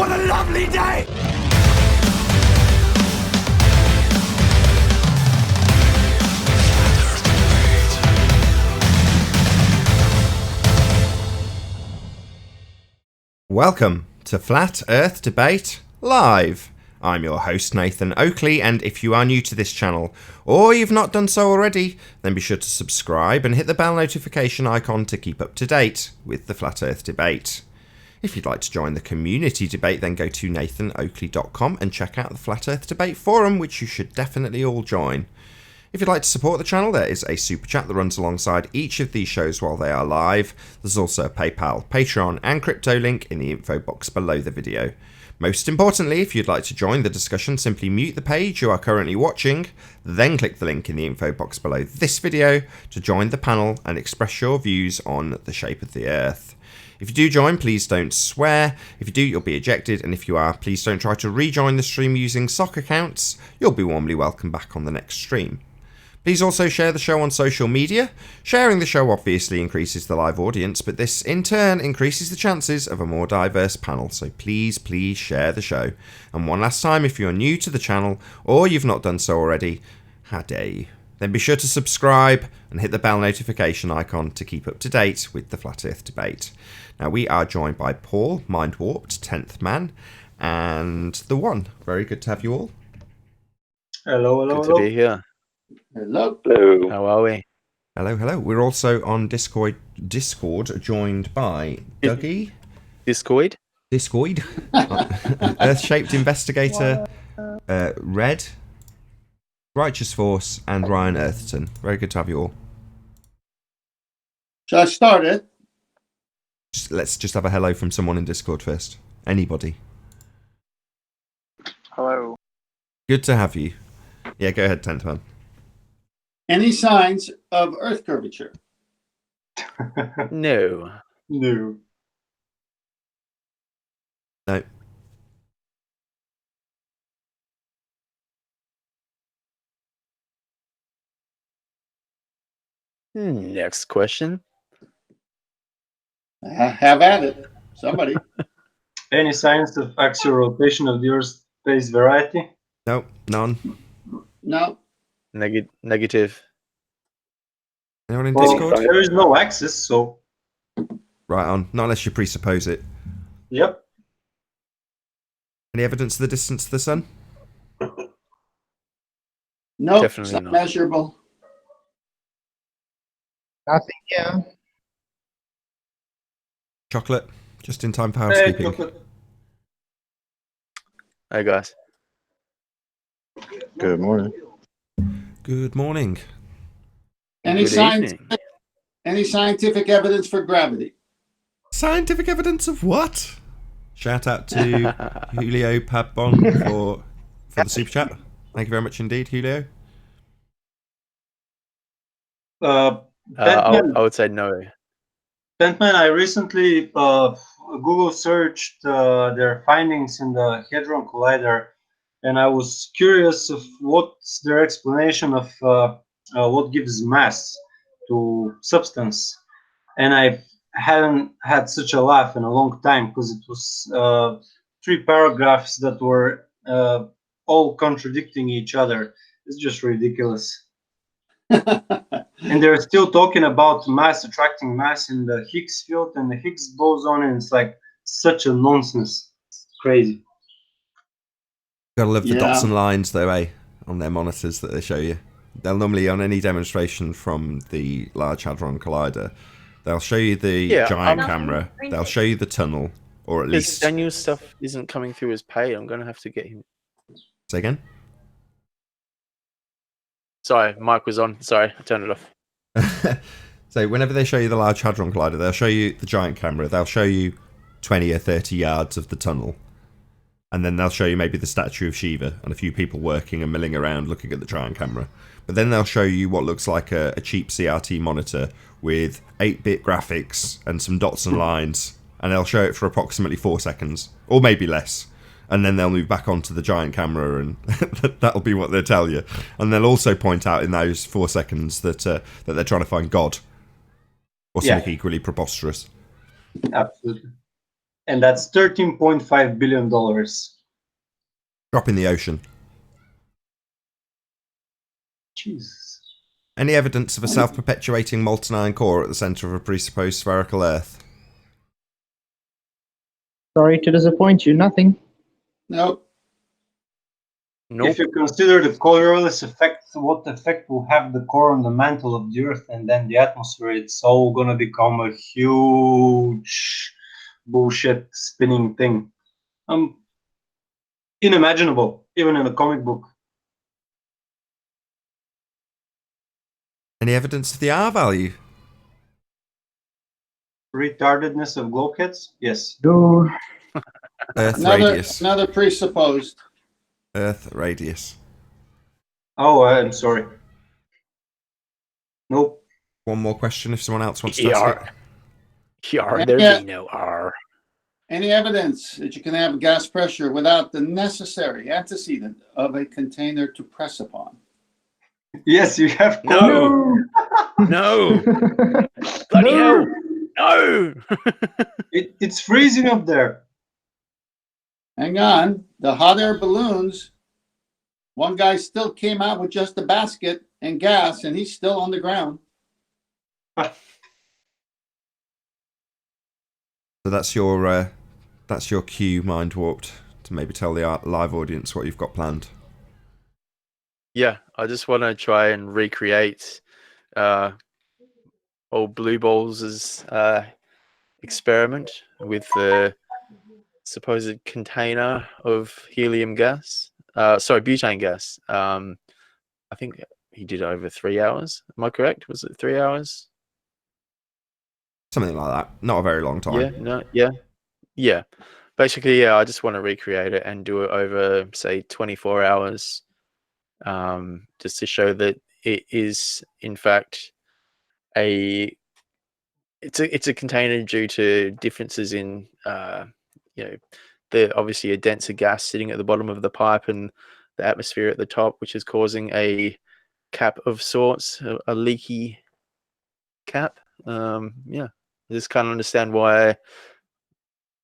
What a lovely day! Welcome to Flat Earth Debate Live. I'm your host Nathan Oakley, and if you are new to this channel, or you've not done so already, then be sure to subscribe and hit the bell notification icon to keep up to date with the Flat Earth Debate. If you'd like to join the community debate, then go to nathanoakley.com and check out the Flat Earth Debate forum, which you should definitely all join. If you'd like to support the channel, there is a super chat that runs alongside each of these shows while they are live. There's also a PayPal, Patreon and crypto link in the info box below the video. Most importantly, if you'd like to join the discussion, simply mute the page you are currently watching, then click the link in the info box below this video to join the panel and express your views on the shape of the Earth. If you do join, please don't swear. If you do, you'll be ejected, and if you are, please don't try to rejoin the stream using sock accounts. You'll be warmly welcome back on the next stream. Please also share the show on social media. Sharing the show obviously increases the live audience, but this in turn increases the chances of a more diverse panel, so please share the show. And one last time, if you're new to the channel, or you've not done so already, how dare you? Then be sure to subscribe and hit the bell notification icon to keep up to date with the Flat Earth Debate. Now we are joined by Paul, Mind Warped, 10th Man, and The One. Very good to have you all. Hello. Good to be here. Hello. How are we? Hello. We're also on Discord joined by Dougie. Discord? Earth-shaped investigator, Red, Righteous Force, and Ryan Earthton. Very good to have you all. Shall I start it? Let's just have a hello from someone in Discord first. Anybody. Hello. Good to have you. Yeah, go ahead, 10th Man. Any signs of Earth curvature? No. No. No. Next question. Have at it. Somebody. Any signs of axial rotation of the Earth's phase variety? No, none. No. Negative. Anyone in Well, Discord? there is no axis, so Right on. Not unless you presuppose it. yep. Any evidence of the distance to the sun? No. Definitely It's not not. measurable. Nothing, yeah. Chocolate. Just in time for Hey, housekeeping. chocolate. Hi, guys. Good morning. Good morning. Any Good signs? evening. Any scientific evidence for gravity? Scientific evidence of what? Shout out to Julio Pabon for the super chat. Thank you very much indeed, Julio. I Batman, would say no. I recently Google searched their findings in the Hadron Collider, and I was curious of what's their explanation of what gives mass to substance. And I hadn't had such a laugh in a long time, because it was 3 paragraphs that were all contradicting each other. It's just ridiculous. And they're still talking about mass attracting mass in the Higgs field and the Higgs boson, and it's like such a nonsense. It's crazy. Gotta love the Yeah. dots and lines though, on their monitors that they show you. They'll normally, on any demonstration from the Large Hadron Collider, they'll show you the giant camera, they'll show you the tunnel, or at Because least... Daniel's stuff isn't coming through as paid. I'm going to have to get him. Say again? Sorry, mic was on. Sorry, I turned it off. So whenever they show you the Large Hadron Collider, they'll show you the giant camera, they'll show you 20 or 30 yards of the tunnel, and then they'll show you maybe the statue of Shiva and a few people working and milling around looking at the giant camera. But then they'll show you what looks like a cheap CRT monitor with 8-bit graphics and some dots and lines, and they'll show it for approximately 4 seconds, or maybe less. And then they'll move back onto the giant camera, and that'll be what they'll tell you. And they'll also point out in those 4 seconds that they're trying to find God, or something equally preposterous. Absolutely. and that's $13.5 billion. Drop in the ocean. Jesus. Any evidence of a self-perpetuating molten iron core at the centre of a presupposed spherical Earth? Sorry to disappoint you, nothing. Nope. Nope. If you consider the Coriolis effect, what effect will have the core on the mantle of the Earth and then the atmosphere, it's all gonna become a huge bullshit spinning thing. Unimaginable, even in a comic book. Any evidence of the R value? Retardedness of globeheads? Yes. No. Earth Another radius. presupposed. Earth radius. Oh, I'm sorry. Nope. One more question if someone else wants to ask it. There Yeah. be no R. Any evidence that you can have gas pressure without the necessary antecedent of a container to press upon? Yes, you have. No. No. Bloody hell. No. It's freezing up there. Hang on. The hot air balloons, one guy still came out with just a basket and gas, and he's still on the ground. So that's your cue, Mind Warped, to maybe tell the live audience what you've got planned. Yeah, I just want to try and recreate old Blue Balls' experiment with the supposed container of helium gas. Sorry, butane gas. I think he did over 3 hours. Am I correct? Was it 3 hours? Something like that. Not a very long time. Yeah, no, yeah. Basically, yeah, I just want to recreate it and do it over, say, 24 hours, just to show that it is, in fact, it's a container due to differences in, obviously a denser gas sitting at the bottom of the pipe and the atmosphere at the top, which is causing a cap of sorts, a leaky cap. Yeah, I just can't understand why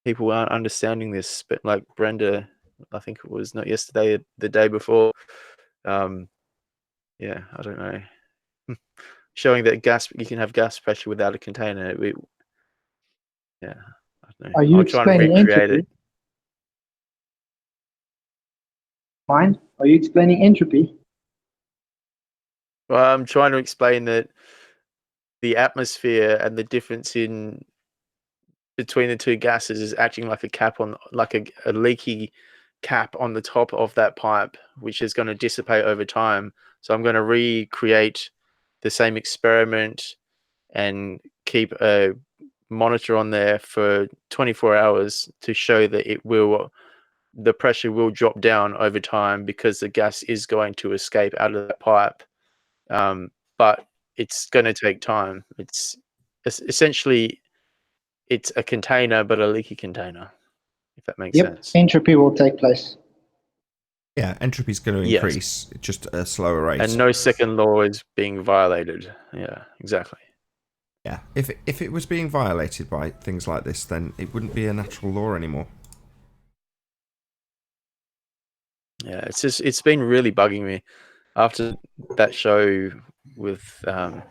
people aren't understanding this, but like Brenda, I think it was not yesterday, the day before. Yeah, I don't know. Showing that you can have gas pressure without a container. Yeah, I don't know. Are you I'll try and explaining recreate entropy? it. Mind? Are you explaining entropy? Well, I'm trying to explain that the atmosphere and the difference in between the two gases is acting like a cap on, like a leaky cap on the top of that pipe, which is going to dissipate over time. So I'm going to recreate the same experiment and keep a monitor on there for 24 hours to show that the pressure will drop down over time because the gas is going to escape out of the pipe. But it's going to take time. It's essentially it's a container, but a leaky container, if that makes Yep. sense. Entropy will take place. Yeah, entropy's going to Yes. increase, just at a slower rate. And no second law is being violated. Yeah, exactly. Yeah, if it was being violated by things like this, then it wouldn't be a natural law anymore. Yeah, it's been really bugging me after that show with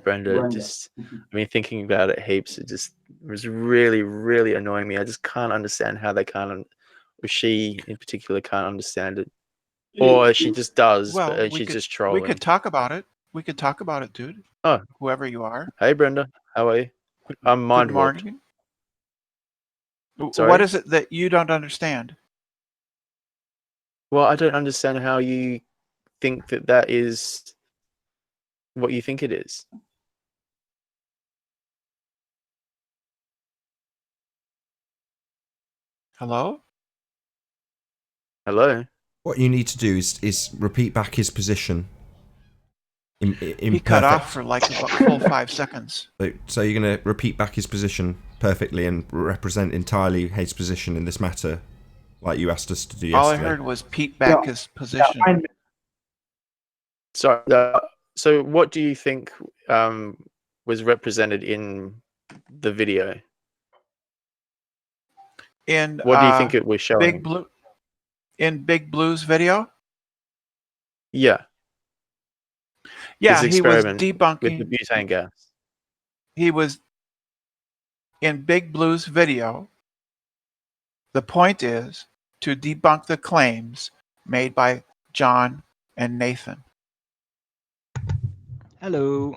Brenda. Just, I mean, thinking about it heaps. It was really, really annoying me. I just can't understand how they can't, or she in particular can't understand it, or she just does, Well, but we she's could, just trolling. we could talk about it. We could talk about it, dude. Oh, Whoever you are. hey Brenda, how are you? I'm mind Good warped. morning. Sorry? What is it that you don't understand? Well, I don't understand how you think that is what you think it is. Hello? Hello? What you need to do is repeat back his position. In He cut off for like about full 5 seconds. So you're going to repeat back his position perfectly and represent entirely his position in this matter, like you asked us to do yesterday. All I heard was Pete back his position. So what do you think was represented in the video? in What do you think it was showing? Big Blue's video? Yeah, Yeah, his he was experiment with the debunking. butane gas. He was in Big Blue's video. The point is to debunk the claims made by John and Nathan. Hello.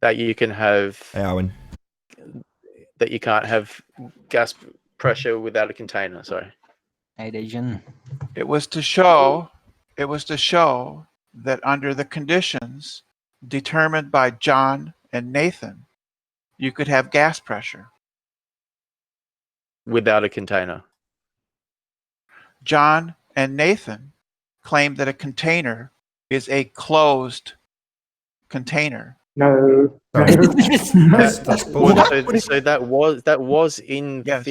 That you can have Hey, Owen. that you can't have gas pressure without a container. Sorry. Hey, Dejan. It was to show that under the conditions determined by John and Nathan, you could have gas pressure. Without a container. John and Nathan claim that a container is a closed container. No. Sorry. No. That's bullshit. So that was in Yes.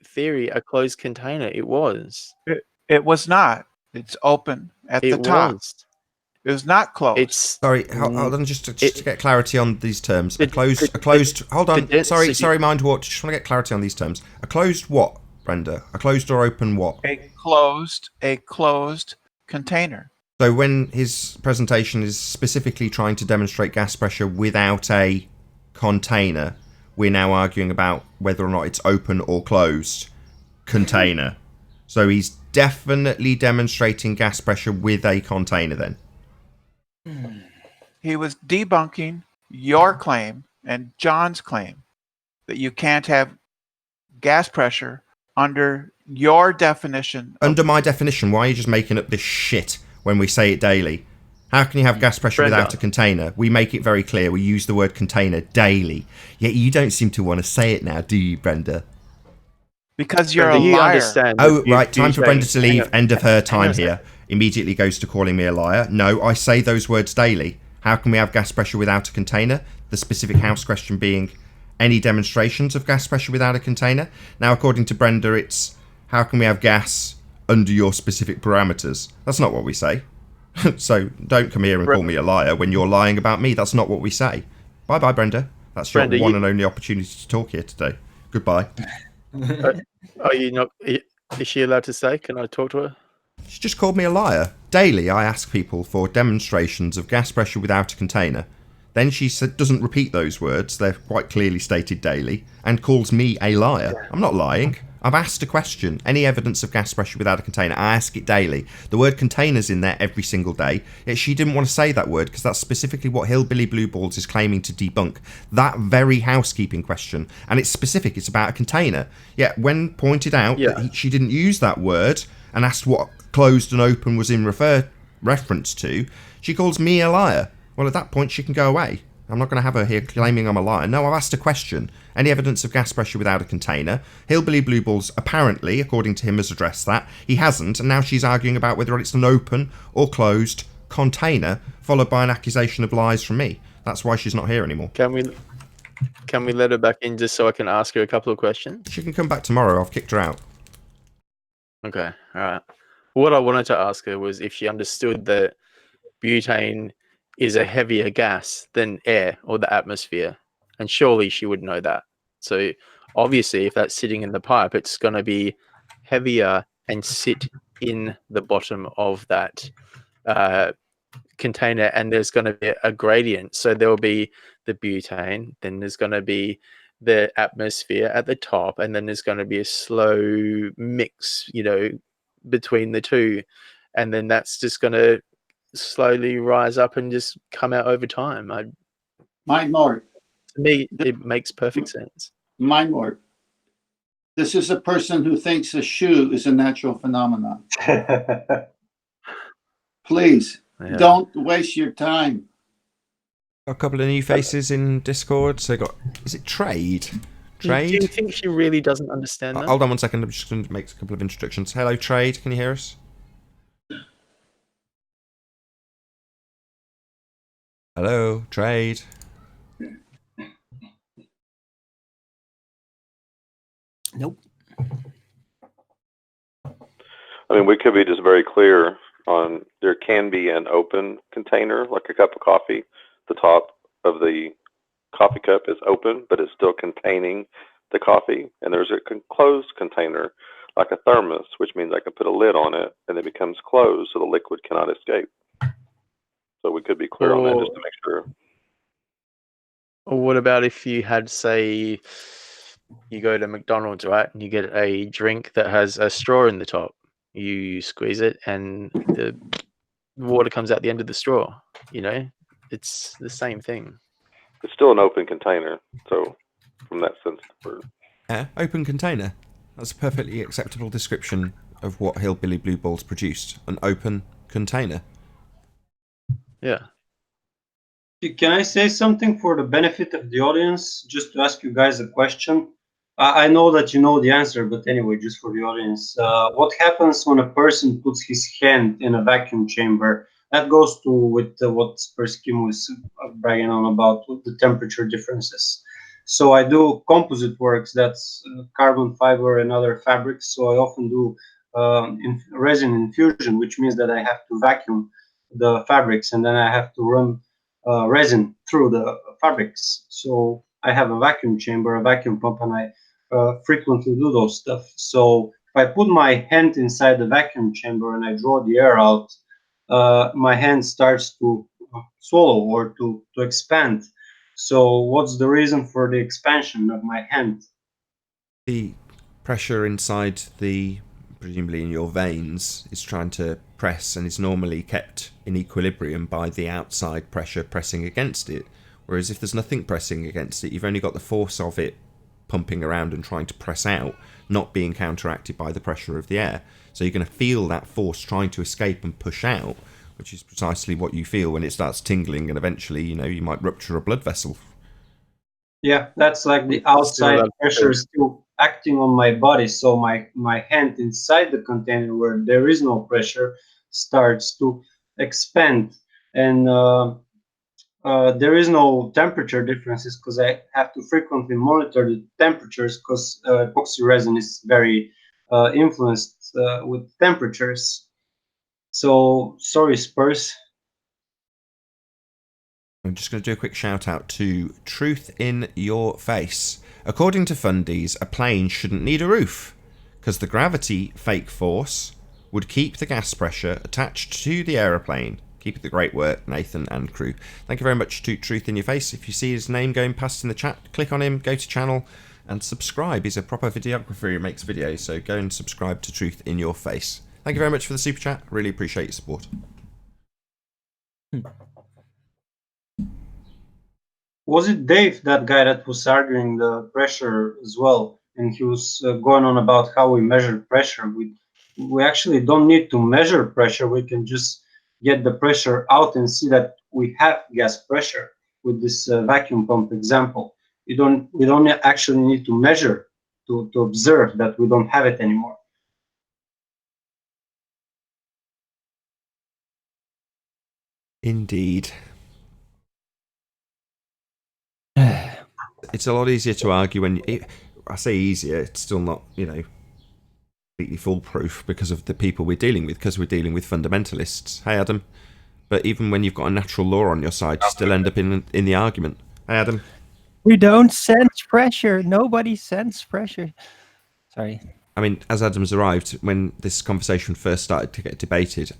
theory a closed container. It was. It was not. It's open at the It top. was. It was not closed. It's Sorry, hold on, just to get clarity on these terms. A The- closed. Hold on. the Sorry, density- mind what? Just want to get clarity on these terms. A closed what, Brenda? A closed or open what? a closed container. So when his presentation is specifically trying to demonstrate gas pressure without a container, we're now arguing about whether or not it's open or closed container. So he's definitely demonstrating gas pressure with a container then. He was debunking your claim and John's claim that you can't have gas pressure under your definition. Under my definition, why are you just making up this shit when we say it daily? How can you have gas pressure Brenda. without a container? We make it very clear. We use the word container daily. Yet you don't seem to want to say it now, do you, Brenda? Because you're Brenda, a you liar. understand Oh, that you- right. Time for butane- Brenda to hang leave. on. End of her time a here. Immediately goes to calling me a liar. No, I say those words daily. How can we have gas pressure without a container? The specific house question being any demonstrations of gas pressure without a container? Now, according to Brenda, it's how can we have gas under your specific parameters? That's not what we say. So don't come here and call me a liar when you're lying about me. That's not what we say. Bye-bye, Brenda. That's your Brenda, one you- and only opportunity to talk here today. Goodbye. Are you not? Is she allowed to say? Can I talk to her? She just called me a liar. Daily, I ask people for demonstrations of gas pressure without a container. Then she doesn't repeat those words, they're quite clearly stated daily, and calls me a liar. I'm not lying. I've asked a question. Any evidence of gas pressure without a container? I ask it daily. The word container's in there every single day, yet she didn't want to say that word because that's specifically what Hillbilly Blue Balls is claiming to debunk. That very housekeeping question. And it's specific, it's about a container. Yet when pointed out that she didn't use that word and asked what closed and open was in reference to, she calls me a liar. Well, at that point, she can go away. I'm not going to have her here claiming I'm a liar. No, I've asked a question. Any evidence of gas pressure without a container? Hillbilly Blue Balls, apparently, according to him, has addressed that. He hasn't, and now she's arguing about whether it's an open or closed container, followed by an accusation of lies from me. That's why she's not here anymore. Can we let her back in just so I can ask her a couple of questions? She can come back tomorrow. I've kicked her out. Okay, all right. What I wanted to ask her was if she understood that butane is a heavier gas than air or the atmosphere, and surely she would know that. So obviously, if that's sitting in the pipe, it's going to be heavier and sit in the bottom of that container, and there's going to be a gradient. So there will be the butane, then there's going to be the atmosphere at the top, and then there's going to be a slow mix, between the two, and then that's just going to slowly rise up and just come out over time. Mind Lord, To me, it makes perfect sense. Mind Lord. This is a person who thinks a shoe is a natural phenomenon. Please, Yeah. don't waste your time. Got a couple of new faces in Discord. So is it Trade? Do you Trade? think she really doesn't understand that? Hold on one second. I'm just going to make a couple of introductions. Hello, Trade. Can you hear us? Hello, Trade. Nope. I mean, we could be just very clear on there can be an open container, like a cup of coffee. The top of the coffee cup is open, but it's still containing the coffee, and there's a closed container, like a thermos, which means I can put a lid on it, and it becomes closed, so the liquid cannot escape. So we could be clear on that just to make sure. Or what about if you had, say, you go to McDonald's, right, and you get a drink that has a straw in the top. You squeeze it, and the water comes out the end of the straw. You know, it's the same thing. It's still an open container, so from that sense, Open container. That's a perfectly acceptable description of what Hillbilly Blue Balls produced. An open container. Yeah. Can I say something for the benefit of the audience, just to ask you guys a question? I know that you know the answer, but anyway, just for the audience. What happens when a person puts his hand in a vacuum chamber? That goes to with what Spursky was bragging on about with the temperature differences. So I do composite works, that's carbon fiber and other fabrics. So I often do resin infusion, which means that I have to vacuum the fabrics, and then I have to run resin through the fabrics. So I have a vacuum chamber, a vacuum pump, and I frequently do those stuff. So if I put my hand inside the vacuum chamber and I draw the air out, my hand starts to swallow or to expand. So what's the reason for the expansion of my hand? The pressure inside presumably in your veins, is trying to press and is normally kept in equilibrium by the outside pressure pressing against it. Whereas if there's nothing pressing against it, you've only got the force of it pumping around and trying to press out, not being counteracted by the pressure of the air. So you're going to feel that force trying to escape and push out, which is precisely what you feel when it starts tingling, and eventually, you might rupture a blood vessel. Yeah, that's like the outside pressure still acting on my body. So my hand inside the container where there is no pressure starts to expand, and there is no temperature differences because I have to frequently monitor the temperatures because epoxy resin is very influenced with temperatures. So sorry, Spurs. I'm just going to do a quick shout out to Truth in Your Face. According to Fundies, a plane shouldn't need a roof because the gravity fake force would keep the gas pressure attached to the aeroplane. Keep up the great work, Nathan and crew. Thank you very much to Truth in Your Face. If you see his name going past in the chat, click on him, go to channel and subscribe. He's a proper videographer who makes videos, so go and subscribe to Truth in Your Face. Thank you very much for the super chat. Really appreciate your support. Was it Dave, that guy that was arguing the pressure as well? And he was going on about how we measure pressure. We actually don't need to measure pressure. We can just get the pressure out and see that we have gas pressure with this vacuum pump example. We don't actually need to measure to observe that we don't have it anymore. Indeed. It's a lot easier to argue when I say easier, it's still not, completely foolproof because of the people we're dealing with, because we're dealing with fundamentalists. Hey, Adam. But even when you've got a natural law on your side, you still end up in the argument. Hey, Adam. We don't sense pressure. Nobody sense pressure. Sorry. I mean, as Adam's arrived, when this conversation first started to get debated,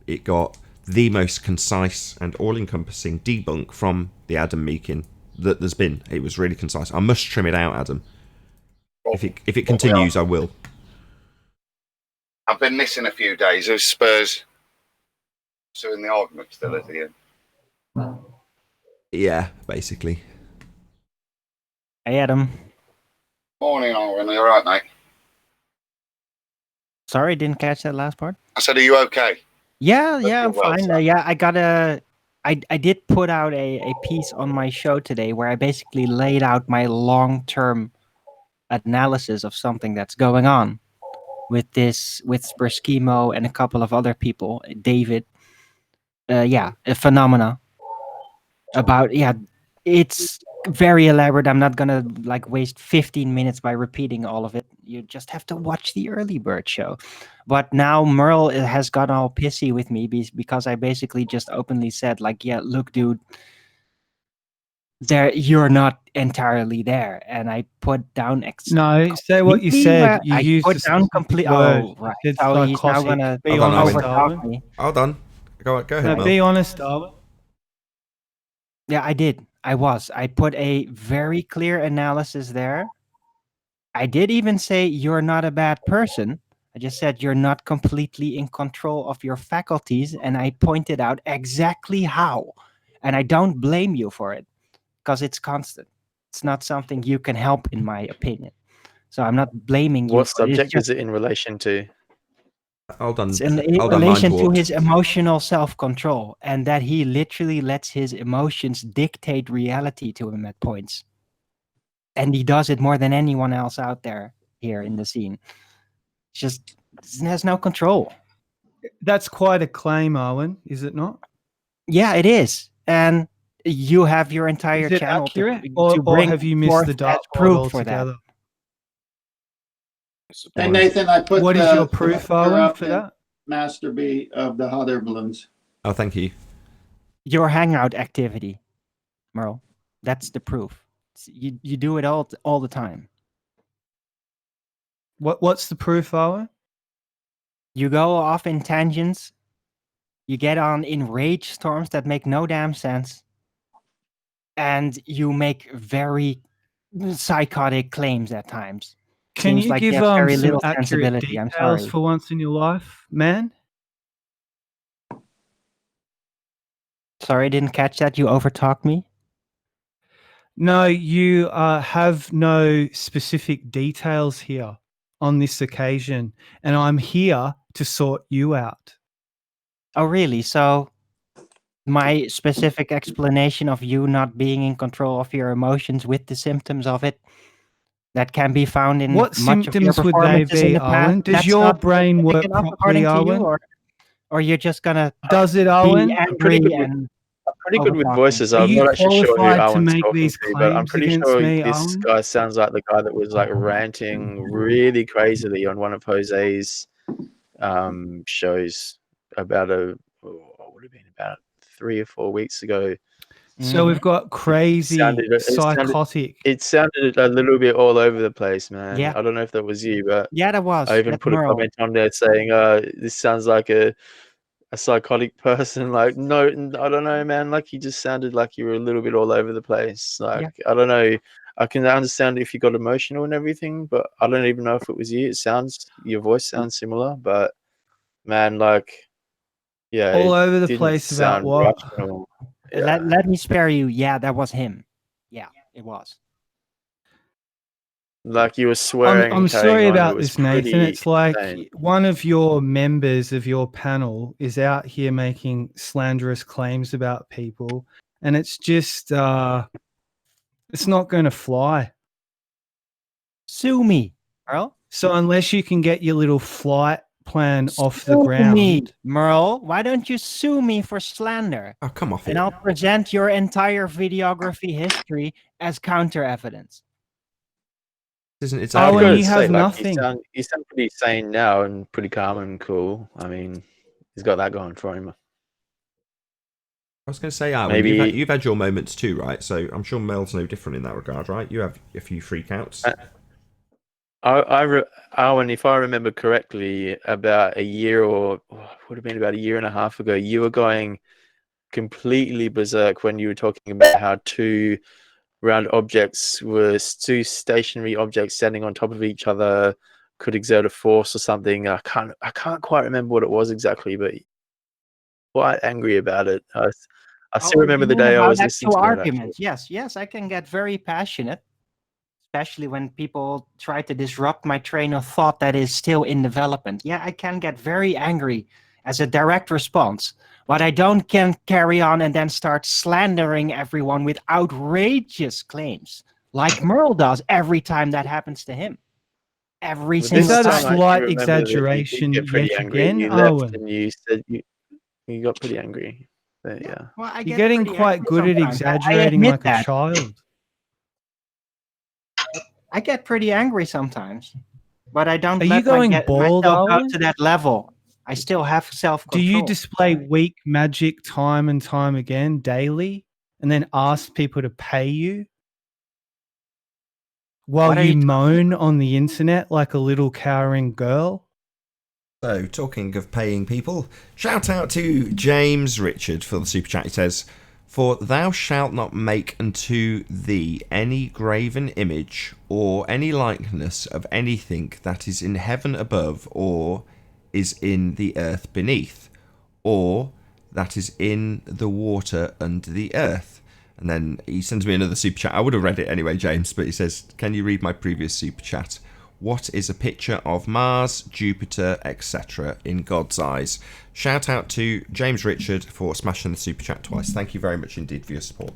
it got the most concise and all-encompassing debunk from the Adam Meakin that there's been. It was really concise. I must trim it out, Adam. If it continues, I will. I've been missing a few days. Are Spurs still in the argument still at the end? Yeah, basically. Hey, Adam. Morning, Owen. Are you alright, mate? Sorry, didn't catch that last part. I said, are you okay? Yeah, I'm well, fine. I did put out a piece on my show today where I basically laid out my long-term analysis of something that's going on with Sperschemo and a couple of other people, David. A phenomena about, it's very elaborate. I'm not gonna waste 15 minutes by repeating all of it. You just have to watch the early bird show. But now Merle has got all pissy with me because I basically just openly said, look, dude, you're not entirely there, and I put down No, say what you said. You I used put a down specific complete. word. Oh, right. You said So he's now psychotic. gonna Be Hold on, honest, Owen. Darwin. overtalk me. Hold on. Go ahead, No, Mel. be honest, Darwin. Yeah, I did. I put a very clear analysis there. I did even say you're not a bad person. I just said you're not completely in control of your faculties, and I pointed out exactly how. And I don't blame you for it, because it's constant. It's not something you can help, in my opinion. So I'm not blaming you. What for it. It's subject just- is it in relation to? Hold on. It's in Hold on, relation mind to warped. his emotional self-control, and that he literally lets his emotions dictate reality to him at points. And he does it more than anyone else out there here in the scene. Just has no control. That's quite a claim, Owen, is it not? Yeah, it is. And you have your entire Is it channel accurate, to or bring have you missed forth the as dartboard proof for that. altogether? Hey, Nathan, I put What is your proof, picture Owen, up for in that? Master B of the hot air balloons. Oh, thank you. Your hangout activity, Merle. That's the proof. You do it all the time. What's the proof, Owen? You go off in tangents. You get on in rage storms that make no damn sense. And you make very psychotic claims at times. Can Seems you like give you have very some little accurate sensibility. I'm details sorry. for once in your life, man? Sorry, I didn't catch that. You overtalked me. No, you have no specific details here on this occasion, and I'm here to sort you out. Oh, really? So my specific explanation of you not being in control of your emotions with the symptoms of it that can be found in What much of your symptoms would they performances in be, the past. Owen? Does That's your not brain specific work enough properly, according to you, Owen? or you're just gonna Does it, be Owen? I'm pretty angry good with and pretty good with overtalk me. voices. Are I'm you not actually sure who qualified to Owen's make talking these to, but I'm claims pretty against sure me, this Owen? guy sounds like the guy that was like ranting really crazily on one of Jose's shows about what would have been about 3 or 4 weeks ago. So we've got crazy, It psychotic. sounded a little bit all over the place, man. Yeah. I don't know if that was you, but Yeah, that was. I even That's put a Merle. comment on there saying, "This sounds like a psychotic person." Like, no, I don't know, man. Like, you just sounded like you were a little bit all over the place. Like, I don't know. I can understand if you got emotional and everything, but I don't even know if it was you. Your voice sounds similar, but man, like, yeah, All it over the didn't place about sound what? rational. Yeah. Let me spare you. Yeah, that was him. Yeah, it was. Like, you were swearing. I'm and carrying sorry on. It about was this, Nathan. pretty It's like insane. one of your members of your panel is out here making slanderous claims about people, and it's just it's not going to fly. Sue me, Merle. So unless you can get your little flight plan off the Sue ground, me, Merle. Why don't you sue me for slander? Oh, come off it. And I'll present your entire videography history as counter evidence. It's Oh, I've and got you to have say, like, nothing. you sound pretty sane now and pretty calm and cool. I mean, he's got that going for him. I was going to say, Alan, Maybe- you've had your moments too, right? So I'm sure Mel's no different in that regard, right? You have a few freakouts. Owen, if I remember correctly, about a year or would have been about a year and a half ago, you were going completely berserk when you were talking about how two round objects two stationary objects standing on top of each other could exert a force or something. I can't quite remember what it was exactly, but quite angry about it. I still remember the day I was listening to that. arguments. Yes, I can get very passionate, especially when people try to disrupt my train of thought that is still in development. Yeah, I can get very angry as a direct response, but I don't can carry on and then start slandering everyone with outrageous claims like Merle does every time that happens to him. Every But single Is that a time. slight remember that you did exaggeration get pretty yet angry. again, You left Owen? and you said you got pretty angry. But yeah. Well, I You're get getting pretty quite angry good at sometimes. I exaggerating admit like a that. child. I get pretty angry sometimes, but I don't Are you let going bald, myself go Owen? to that level. I still have Do self-control. you display weak magic time and time again, daily and then ask people to pay you while What are you you moan on the internet like a little cowering girl? So, talking of paying people, shout out to James Richard for the super chat. He says, "For thou shalt not make unto thee any graven image or any likeness of anything that is in heaven above, or is in the earth beneath, or that is in the water under the earth." And then he sends me another super chat. I would have read it anyway, James, but he says, "Can you read my previous super chat? What is a picture of Mars, Jupiter, etc. in God's eyes?" Shout out to James Richard for smashing the super chat twice. Thank you very much indeed for your support.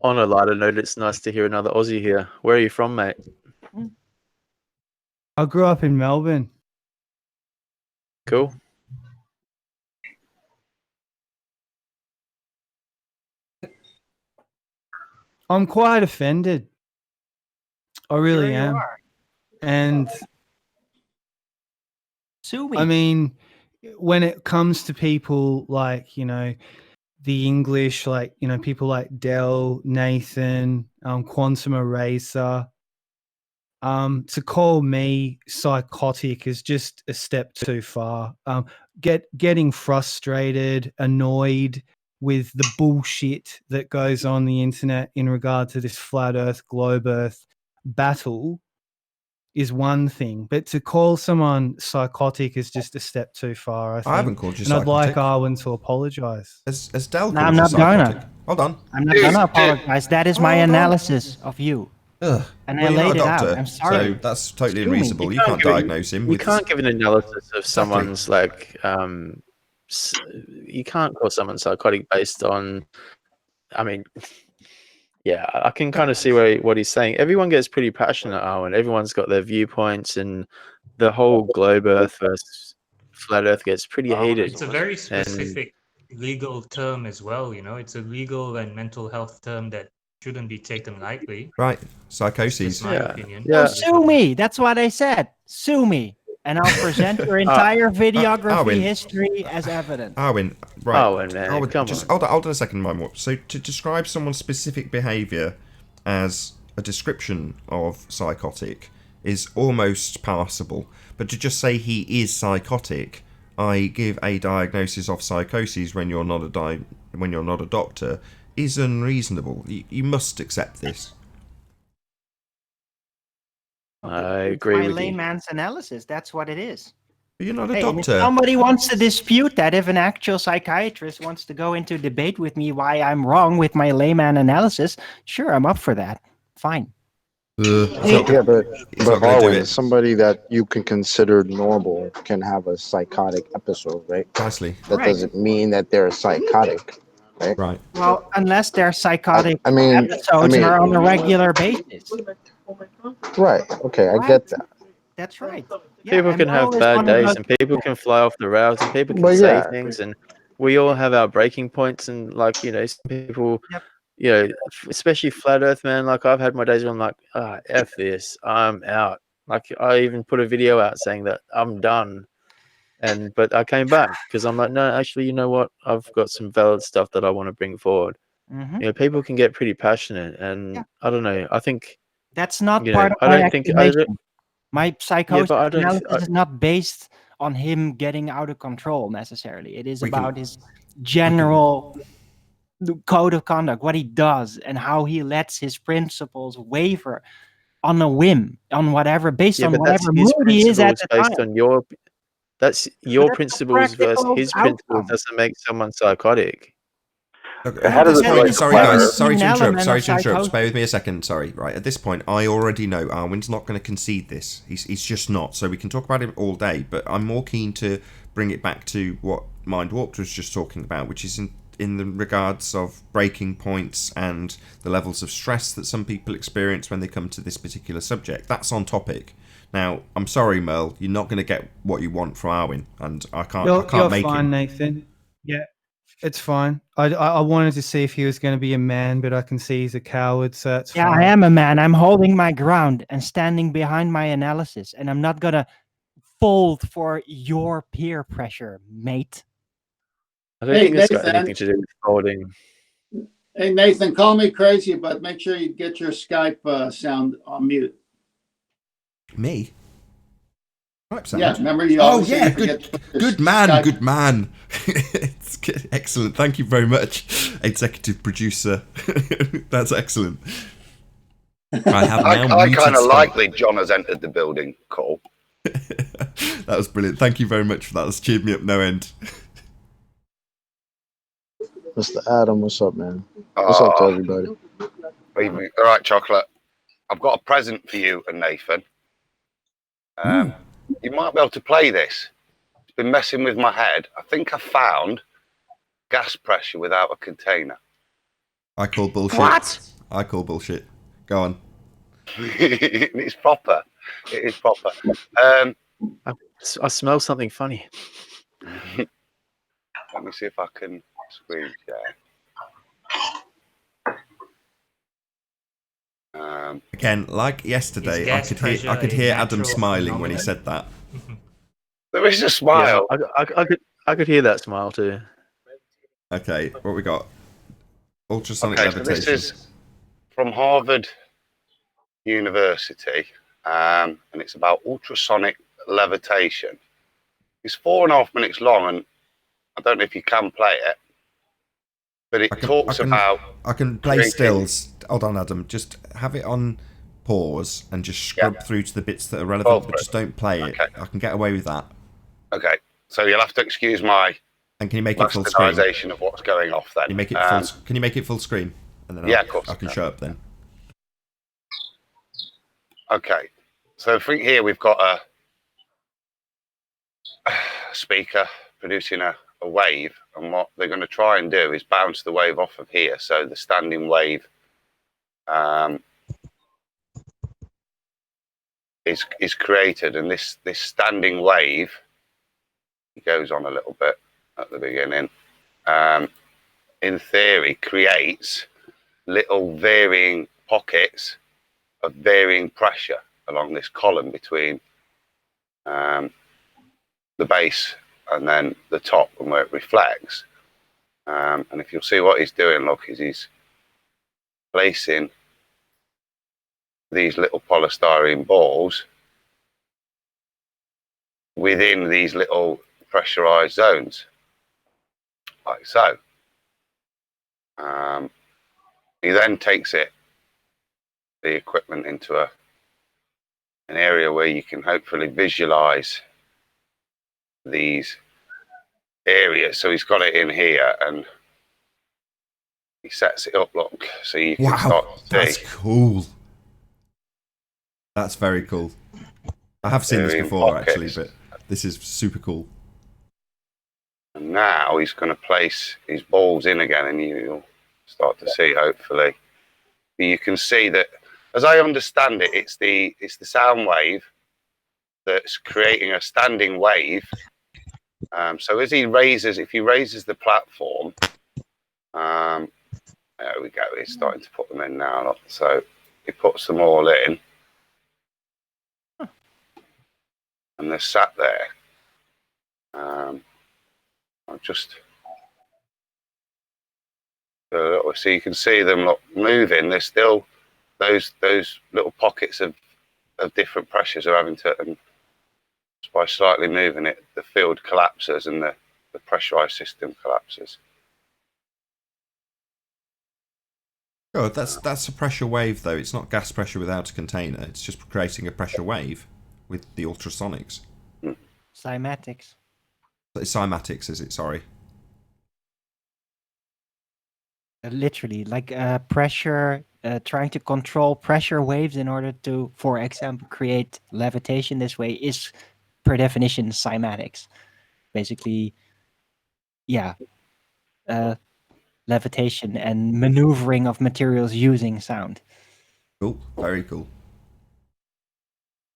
On a lighter note, it's nice to hear another Aussie here. Where are you from, mate? I grew up in Melbourne. Cool. I'm quite offended. I really Sure you am. are. And Sue me. I mean, when it comes to people like, the English, like, people like Dell, Nathan, Quantum Eraser, to call me psychotic is just a step too far. Getting frustrated, annoyed with the bullshit that goes on the internet in regard to this flat Earth, globe Earth battle is one thing, but to call someone psychotic is just a step too far. I think. I haven't called you and I'd like psychotic. Arwen to apologise. As Del No, called I'm you not psychotic. gonna. Hold on. I'm not gonna apologize. That is my Hold on. analysis of you. Ugh. And Well, I you're not laid a it out. doctor, I'm sorry. so that's totally Sue me. unreasonable. You can't give it- diagnose him. You with can't give an analysis of Exactly. someone's you can't call someone psychotic based on. I mean, yeah, I can kind of see what he's saying. Everyone gets pretty passionate, Owen. Everyone's got their viewpoints, and the whole globe Earth versus flat Earth gets pretty heated. It's a very specific legal term as well, it's a legal and mental health term that shouldn't be taken lightly. Right, That's psychoses. my opinion. Oh, sue me. That's what I said. Sue me. And I'll present your entire videography Arwen. history as evidence. Arwen, right. Arwen, man, Arwen, come just on. hold on a second, more. So to describe someone's specific behaviour as a description of psychotic is almost passable, but to just say he is psychotic, I give a diagnosis of psychosis when you're not a doctor, is unreasonable. You must accept this. I It's agree my with you. layman's analysis. That's what it is. But you're not a Hey, and if doctor. somebody wants to dispute that, if an actual psychiatrist wants to go into debate with me why I'm wrong with my layman analysis, sure, I'm up for that. Fine. Yeah, but not gonna do Arwen, it. somebody that you can consider normal can have a psychotic episode, right? Precisely. That Right. doesn't mean that they're psychotic, right? Right. Well, unless their psychotic I mean- episodes are on a regular basis. Right. Okay, I get that. That's right. Yeah, People and can have Mo is bad one of days, those and people can fly off the rails, and people can Well, say yeah. things, and we all have our breaking points. And some people, especially flat Earth, man. Like I've had my days where I'm like, f this, I'm out. Like I even put a video out saying that I'm done, but I came back because I'm like, no, actually, you know what? I've got some valid stuff that I want to bring forward. Mhm. People can get pretty passionate, and I don't know. I think That's not you part know, of I my don't think accusation. My psychosis I don't- analysis is not based on him getting out of control necessarily. It is We can- about his general code of conduct, what he does, and how he lets his principles waver on a whim, on whatever, based on but that's whatever his mood he is at principles the based time. on your. That's your that's the principles versus practical his principles outcome. doesn't make someone psychotic. Okay. How does it Sorry, relate to Sorry, flat guys. Earth? Sorry to An interrupt. element Sorry of to interrupt. psychosis. Bear with me a second. Sorry. Right. At this point, I already know Arwen's not going to concede this. He's just not. So we can talk about him all day, but I'm more keen to bring it back to what Mind Warped was just talking about, which is in the regards of breaking points and the levels of stress that some people experience when they come to this particular subject. That's on topic. Now, I'm sorry, Merle, you're not going to get what you want from Arwen, and I can't You're make fine, him. Nathan. Yeah, it's fine. I wanted to see if he was going to be a man, but I can see he's a coward, so that's Yeah, fine. I am a man. I'm holding my ground and standing behind my analysis, and I'm not gonna fold for your peer pressure, mate. I don't Hey, think it's got Nathan. anything to do with folding. Hey, Nathan, call me crazy, but make sure you get your Skype sound on mute. Me? Skype sound? Yeah, remember you Oh always say yeah, you forget to put your good man, Skype- good man. It's good. Excellent. Thank you very much, executive producer. That's excellent. I have now I muted kind of Skype. like that John has entered the building, Cole. That was brilliant. Thank you very much for that. That's cheered me up no end. Mr. Adam, what's up, man? What's up to everybody? All right, Chocolate. I've got a present for you and Nathan. You might be able to play this. It's been messing with my head. I think I found gas pressure without a container. I call bullshit. What? I call bullshit. Go on. It's proper. It is proper. I smell something funny. Let me see if I can screen share. Again, like yesterday, I could hear Adam smiling when he said that. There is a smile. Yeah, I could hear that smile too. Okay, what we got? Ultrasonic Okay, so levitation. this is from Harvard University, and it's about ultrasonic levitation. It's 4.5 minutes long, and I don't know if you can play it, but it talks about. I can play stills. Hold on, Adam. Just have it on pause and just scrub through to the bits that are relevant, but just don't play it. I can get away with that. Okay, so you'll have to excuse my. And can you make it full screen? Bastardization of what's going off then. Can you make it full? Can you make it full screen? And then of course I can show up then. Okay, so I think here we've got a speaker producing a wave, and what they're going to try and do is bounce the wave off of here, so the standing wave is created, and this standing wave goes on a little bit at the beginning, in theory creates little varying pockets of varying pressure along this column between the base and then the top, and where it reflects. And if you'll see what he's doing, look, is he's placing these little polystyrene balls within these little pressurized zones, like so. He then takes the equipment into an area where you can hopefully visualize these areas. So he's got it in here, and he sets it up, look, so you can start to see. That's cool. That's very cool. I have seen this before, actually, but this is super cool. And now he's going to place his balls in again, and you'll start to see, hopefully. You can see that, as I understand it, it's the sound wave that's creating a standing wave. So as he raises, if he raises the platform, there we go. He's starting to put them in now. Look. So he puts them all in, and they're sat there. I'll just so you can see them moving. There's still those little pockets of different pressures are having to, and just by slightly moving it, the field collapses and the pressurized system collapses. Oh, that's a pressure wave, though. It's not gas pressure without a container. It's just creating a pressure wave with the ultrasonics. Cymatics. It's cymatics, is it? Sorry. Literally, like pressure, trying to control pressure waves in order to, for example, create levitation this way is, per definition, cymatics. Basically, yeah, levitation and maneuvering of materials using sound. Cool, very cool.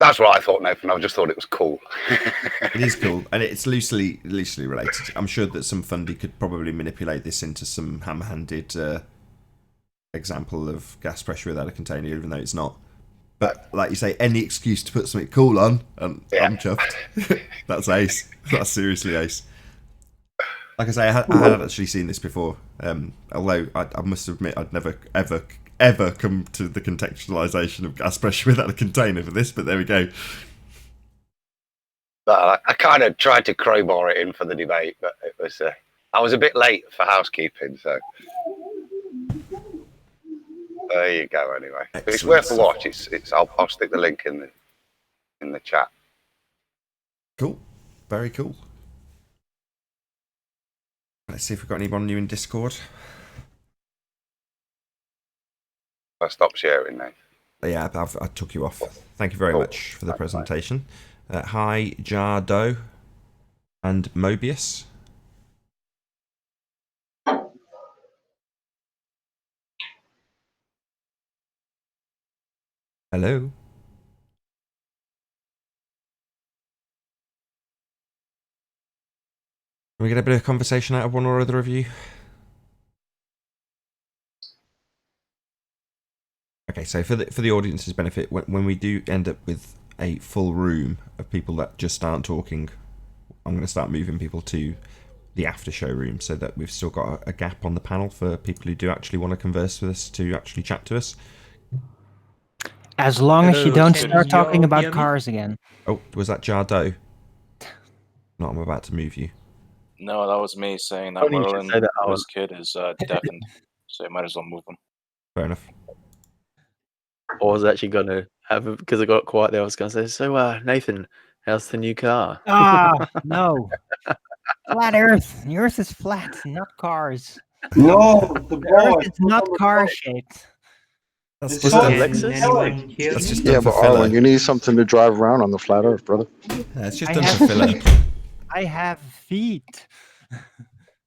That's what I thought, Nathan. I just thought it was cool. It is cool, and it's loosely related. I'm sure that some fundy could probably manipulate this into some ham-handed example of gas pressure without a container, even though it's not. But like you say, any excuse to put something cool on, I'm chuffed. That's ace. That's seriously ace. Like I say, I had actually seen this before. Although I must admit, I'd never ever come to the contextualization of gas pressure without a container for this. But there we go. But I kind of tried to crowbar it in for the debate, but it was I was a bit late for housekeeping, so there you go. Anyway, but it's worth a watch. I'll stick the link in the chat. Cool, very cool. Let's see if we've got anyone new in Discord. I stopped sharing now. Yeah, I took you off. Thank you very much for the presentation. Hi, Jardo and Mobius. Hello. Can we get a bit of conversation out of one or other of you? Okay, so for the audience's benefit, when we do end up with a full room of people that just aren't talking, I'm going to start moving people to the after show room so that we've still got a gap on the panel for people who do actually want to converse with us to actually chat to us. As long as you don't start talking about cars again. Oh, was that Jardo? No, I'm about to move you. No, that was me saying that Only you should Merlin, say that, Alan. this kid, is deafened, so you might as well move him. Fair enough. I was actually going to have, because I got quiet there, I was going to say, so Nathan, how's the new car? Ah, no. Flat Earth. The Earth is flat, not cars. No, the Earth is not car-shaped. That's just Yeah, but Arlen, you need something to drive around on the flat Earth, brother. Yeah, it's just done for filler. I have feet.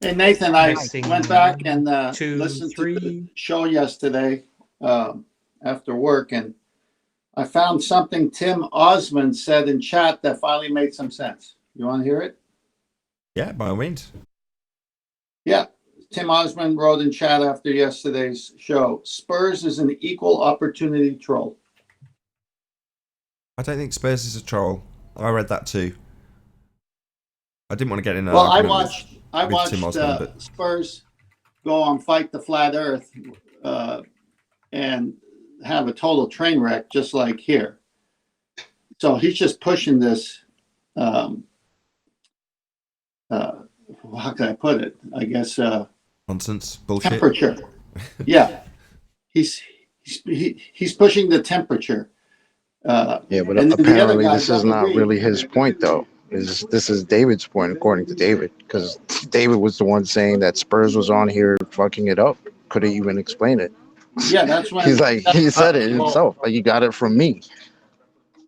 Hey, Nathan, I Testing went back and 2, listened 3. to the show yesterday after work, and I found something Tim Osmond said in chat that finally made some sense. You want to hear it? Yeah, by all means. Yeah. Tim Osmond wrote in chat after yesterday's show, Spurs is an equal opportunity troll. I don't think Spurs is a troll. I read that too. I didn't want to get in. Well, I watched Tim Osmond, Spurs go on Fight the Flat Earth and have a total train wreck, just like here. So he's just pushing this. How can I put it? I guess nonsense, bullshit. Temperature. Yeah, he's pushing the temperature. Yeah, but apparently this is not really his point, though. This is David's point, according to David, because David was the one saying that Spurs was on here fucking it up. Couldn't even explain it. Yeah, that's when He's like, he said it himself. Like, you got it from me.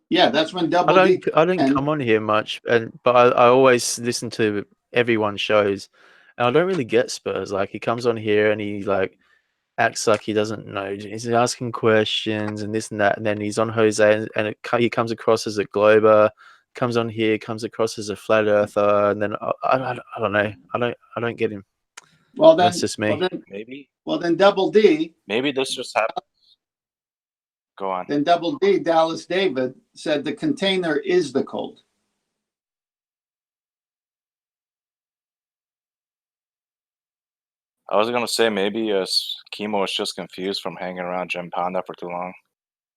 Yeah, that's when Double I don't come on here much, but I always listen to everyone's shows, and I don't really get Spurs. Like, he comes on here and he like acts like he doesn't know. He's asking questions and this and that, and then he's on Jose, and he comes across as a glober. Comes on here, comes across as a flat earther, and then I don't know. I don't get him. Well, then that's just me. Well, then Double D. Maybe this just happened. Go on. Then Double D, Dallas David, said the container is the cold. I was gonna say maybe Chemo is just confused from hanging around Jim Panda for too long.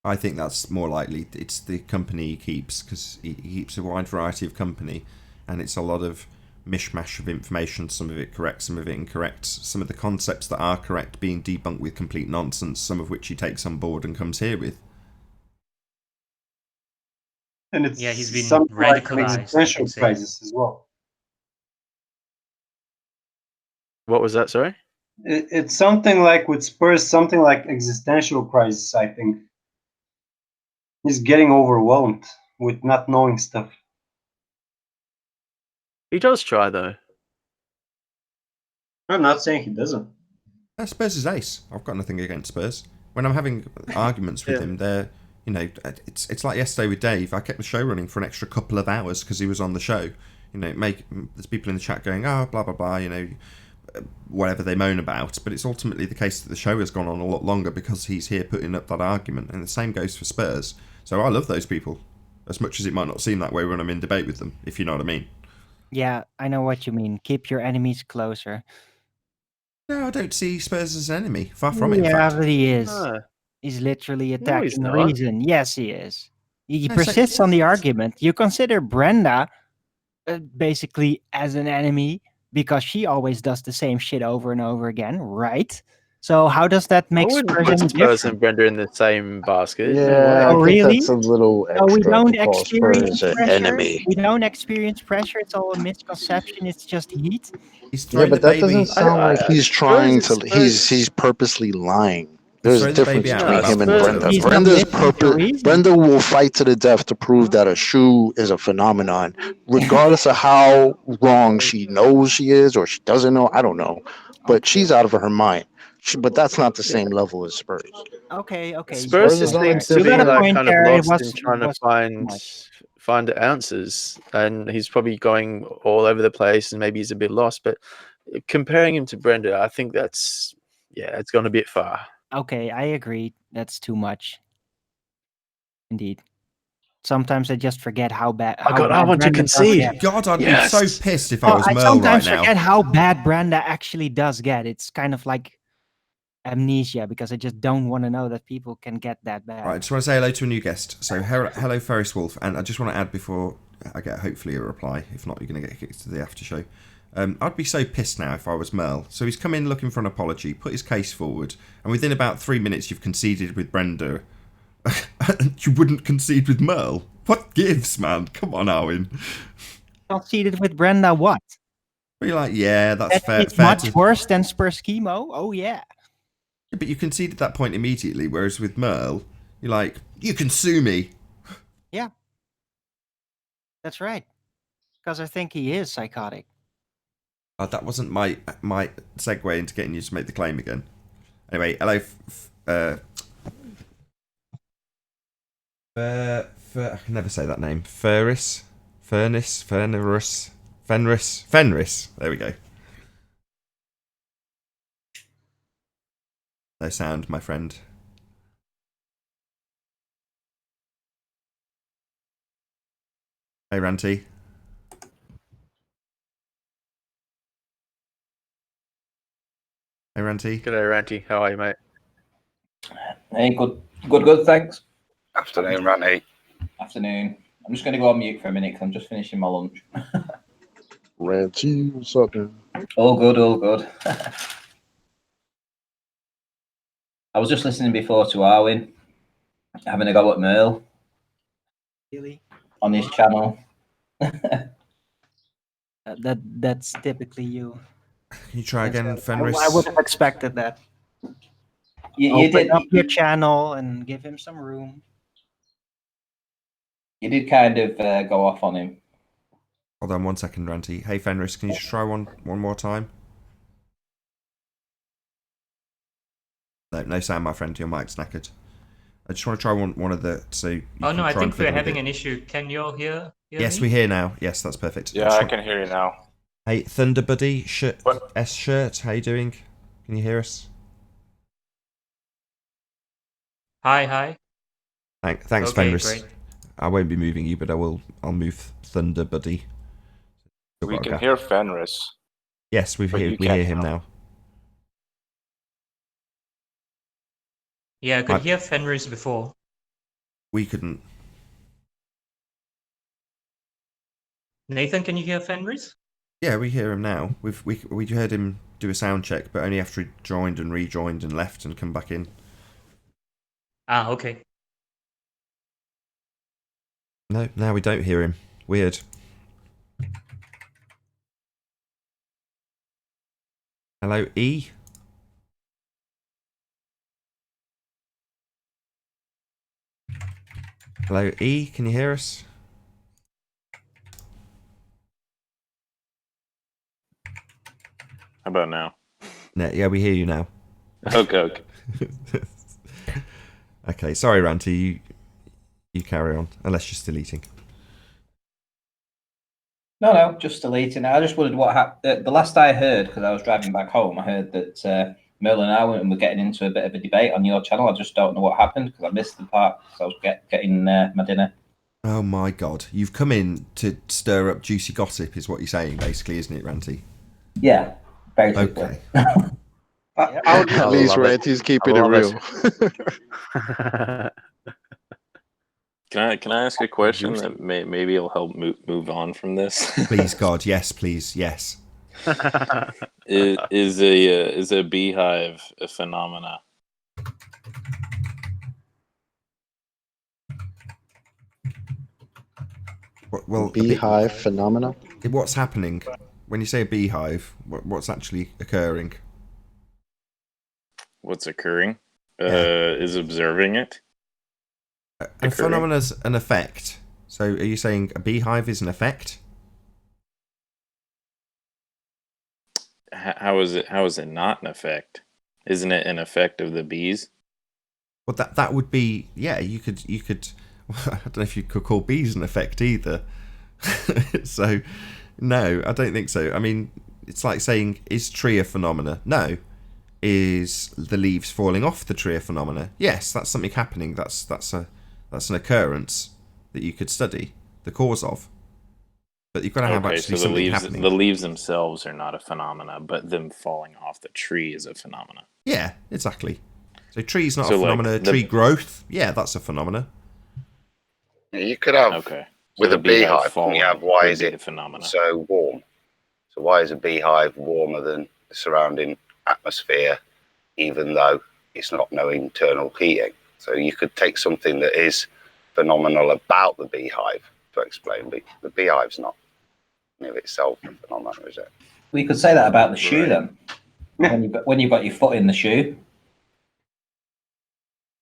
I think that's more likely. It's the company he keeps, because he keeps a wide variety of company, and it's a lot of mishmash of information, some of it correct, some of it incorrect, some of the concepts that are correct being debunked with complete nonsense, some of which he takes on board and comes here with. And it's he's been something like radicalized, existential crisis as well. What was that? Sorry? It's something like with Spurs, something like existential crisis, I think. He's getting overwhelmed with not knowing stuff. He does try, though. I'm not saying he doesn't. Spurs is ace. I've got nothing against Spurs. When I'm having arguments with him, they're, it's like yesterday with Dave. I kept the show running for an extra couple of hours because he was on the show. There's people in the chat going, oh, blah, blah, blah, whatever they moan about. But it's ultimately the case that the show has gone on a lot longer because he's here putting up that argument. And the same goes for Spurs. So I love those people, as much as it might not seem that way when I'm in debate with them, if you know what I mean. Yeah, I know what you mean. Keep your enemies closer. No, I don't see Spurs as an enemy. Far from it, in Yeah, fact. but he is. No. He's literally he's attacking not. reason. Yes, he is. He No, so- persists on the argument. You consider Brenda basically as an enemy because she always does the same shit over and over again, right? So how does that I make wouldn't Spurs put any Spurs different? and Brenda in the same basket. Yeah, No way. I Oh, think really? that's a little No, we extra don't to call experience Spurs an pressure. enemy. We don't experience pressure. It's all a misconception. It's just heat. He's Yeah, throwing but the that baby. doesn't sound like he's trying to. Spurs- He's purposely lying. He's There's a throwing the baby difference out between with him and bathwater. Brenda. He's not Brenda's listening to purpose. reason. Brenda will fight to the death to prove that a shoe is a phenomenon, regardless of how wrong she knows she is or she doesn't know. I don't know, but she's out of her mind. But that's not the same level as Spurs. Okay. Spurs Spurs just is on a seems to be You got a different. like point kind of there. It lost in was trying to too much. find answers, and he's probably going all over the place, and maybe he's a bit lost. But comparing him to Brenda, I think that's it's gone a bit far. Okay, I agree. That's too much. Indeed. Sometimes I just forget how bad. Oh God, I want to Brenda does concede. get. God, I'd Yes. be so pissed if I was I Merle right sometimes now. forget how bad Brenda actually does get. It's kind of like amnesia because I just don't want to know that people can get that bad. Right, I just want to say hello to a new guest. So, hello, Ferris Wolf. And I just want to add before I get hopefully a reply. If not, you're going to get kicked to the after show. I'd be so pissed now if I was Merle. So he's come in looking for an apology, put his case forward, and within about 3 minutes you've conceded with Brenda. You wouldn't concede with Merle? What gives, man? Come on, Owen. Conceded with Brenda what? You're like, yeah, that's fair. It's fair much to... worse than Spurs chemo. Oh yeah. Yeah, but you conceded that point immediately, whereas with Merle, you're like, you can sue me. Yeah. That's right. Because I think he is psychotic. That wasn't my segue into getting you to make the claim again. Anyway, hello, I can never say that name. Fenris. There we go. No sound, my friend. Hey, Ranty. Hey, Ranty. G'day, Ranty. How are you, mate? Hey, good, thanks. Afternoon, Ranty. Afternoon. I'm just going to go on mute for a minute because I'm just finishing my lunch. Ranty, what's up, man? All good. I was just listening before to Arwin, having a go at Merle. Really? On his channel. That's typically you. Can you try again, Fenris? I would have expected that. You Open did up your channel and give him some room. You did kind of go off on him. Hold on 1 second, Ranty. Hey, Fenris, can you just try one more time? No sound, my friend. Your mic's knackered. I just want to try one of the... Oh no, I think we're having an issue. Can you all hear Yes, me? we hear now. Yes, that's perfect. Yeah, I can hear you now. Hey, Thunder Buddy, S-Shirt, how you doing? Can you hear us? Hi. Thanks, Okay, Fenris. great. I won't be moving you, but I'll move Thunder Buddy. We can hear Fenris. Yes, we hear him now. Yeah, I could hear Fenris before. We couldn't. Nathan, can you hear Fenris? Yeah, we hear him now. We heard him do a sound check, but only after he joined and rejoined and left and come back in. Ah, okay. No, now we don't hear him. Weird. Hello, E. Hello, E. Can you hear us? How about now? No, yeah, we hear you now. Okay. Okay, sorry, Ranty. You carry on, unless you're still eating. No, just deleting it. I just wondered what happened. The last I heard, because I was driving back home, I heard that Merle and I were getting into a bit of a debate on your channel. I just don't know what happened because I missed the part because I was getting my dinner. Oh my God! You've come in to stir up juicy gossip, is what you're saying, basically, isn't it, Ranty? Yeah, basically. Okay. At least Ranty's keeping it real. Can I ask a question that maybe it'll help move on from this? Please, God, yes, please, yes. Is a beehive a phenomena? Well, beehive phenomena. What's happening when you say a beehive? What's actually occurring? What's occurring? Yeah. Is observing it. A phenomena's an effect. So, are you saying a beehive is an effect? How is it? How is it not an effect? Isn't it an effect of the bees? Well, that would be, yeah. You could. I don't know if you could call bees an effect either. So, no, I don't think so. I mean, it's like saying, is tree a phenomena? No. Is the leaves falling off the tree a phenomena? Yes, that's something happening. That's an occurrence that you could study the cause of. But you've got to have actually so something happening. The leaves themselves are not a phenomena, but them falling off the tree is a phenomena. Yeah, exactly. So tree's not a phenomena. Like tree growth, yeah, that's a phenomena. You could have with a beehive. You have why is it so warm? So why is a beehive warmer than the surrounding atmosphere, even though it's not no internal heating? So you could take something that is phenomenal about the beehive to explain, but the beehive's not in of itself a phenomenon, is it? We could say that about the shoe then. When you've got your foot in the shoe.